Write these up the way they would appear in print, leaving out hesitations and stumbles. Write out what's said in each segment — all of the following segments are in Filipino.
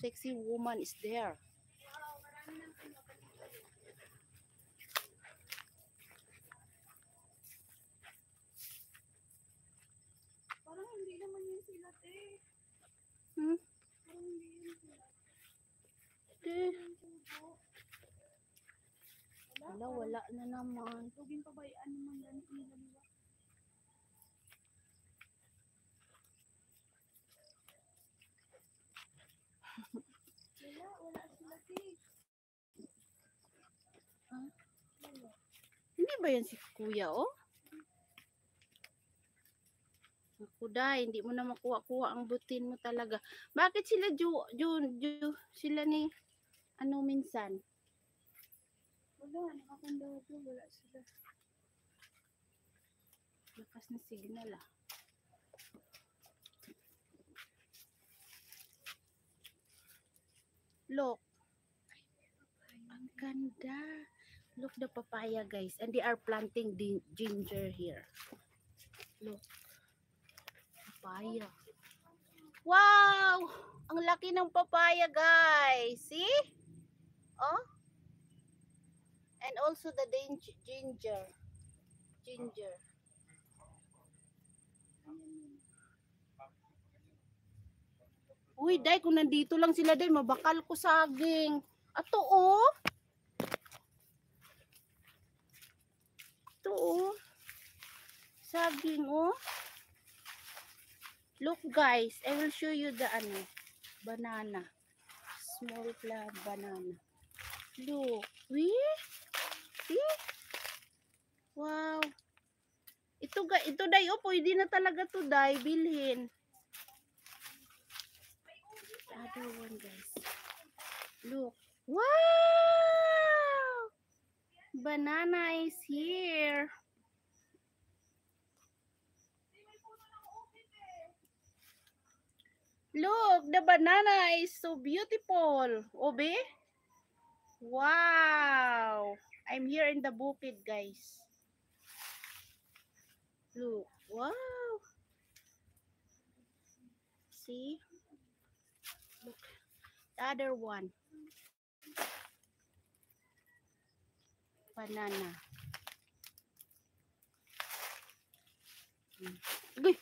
sexy woman is there. Parang hindi naman yun sila, te. Hmm? Parang hindi yun sila. Wala na naman. Lugin pa ba ano man yan nila, di ba? Wala sila, te. Huh? Hindi ba yan si kuya, oh? Ako dahil, hindi mo na makuha-kuha ang butin mo talaga. Bakit sila sila ni, ano minsan? Wala, nakakanda ko. Wala sila. Lakas na signal ah. Look. Ang ganda. Look the papaya guys. And they are planting ginger here. Look. Papaya. Wow! Ang laki ng papaya guys. See? Oh? And also the ginger. Ginger. Uy, day, kung nandito lang sila din, mabakal ko saging. Ato, oh. Ito, oh. Saging, oh. Look, guys, I will show you the, banana. Small flower banana. Look. Wee? See? Wow. Ito, day, oh, pwede na talaga to, day, bilhin. Other one guys. Look. Wow! Banana is here. Look, the banana is so beautiful. Obe? Wow! I'm here in the bukid, guys. Look. Wow! See? Look. The other one. Banana. Uy!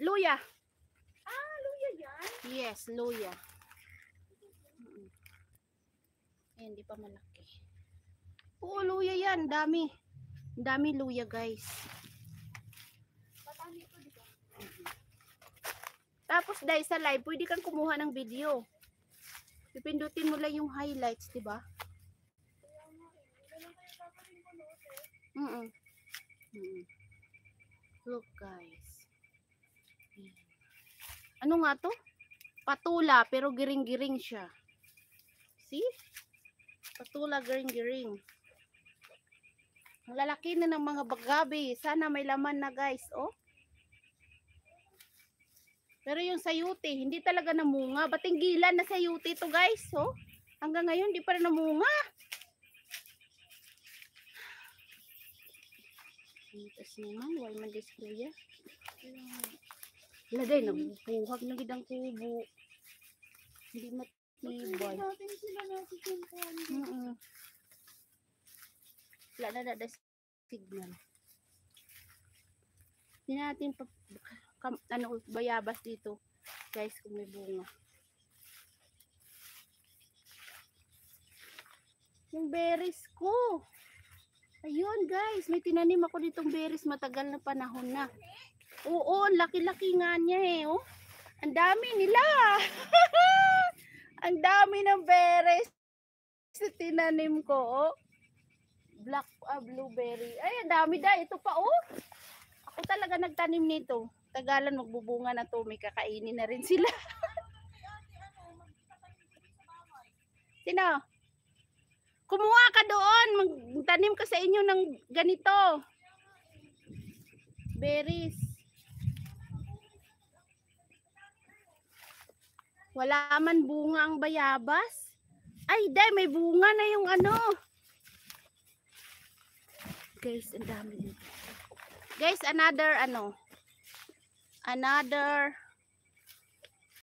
Luya. Ah, luya yan? Yes, luya. Hindi pa malaki. Oo, luya yan. Dami. Dami luya, guys. Patani ito, di ba? Tapos dahil sa live, pwede kang kumuha ng video. Pipindutin mo lang yung highlights, di ba? Kaya nga eh. Wala lang kayo gagawin ko, no, te? Look, guys. Ano nga to? Patula, pero giring-giring siya. See? Patula, giring-giring. Ang lalaki na ng mga bagabi. Sana may laman na, guys. Oh. Pero yung sayuti, hindi talaga namunga. Batinggilan na sayuti to, guys. Oh. Hanggang ngayon, di pa rin namunga. Tapos naman, wala man dis kuya. Lagay, nagpuhag na gidang kubo. Hindi matibay. Natin sila natitintuhan. Wala na signal. Hindi natin bayabas dito. Guys, kung may bunga. Yung berries ko. Ayun guys, may tinanim ako ditong berries matagal na panahon na. Oo, laki-laki nga niya eh. Oh. Ang dami nila. Ang dami ng berries sa tinanim ko. Oh. Black blueberry. Ay, ang dami da. Ito pa oh. Ako talaga nagtanim nito. Tagalan magbubunga na to. May kakainin na rin sila. Sino? Kumuha ka doon. Magtanim ka sa inyo ng ganito. Berries. Wala man bunga ang bayabas. Ay, day, may bunga na yung ano. Guys, ang dami dito. Guys, another ano. Another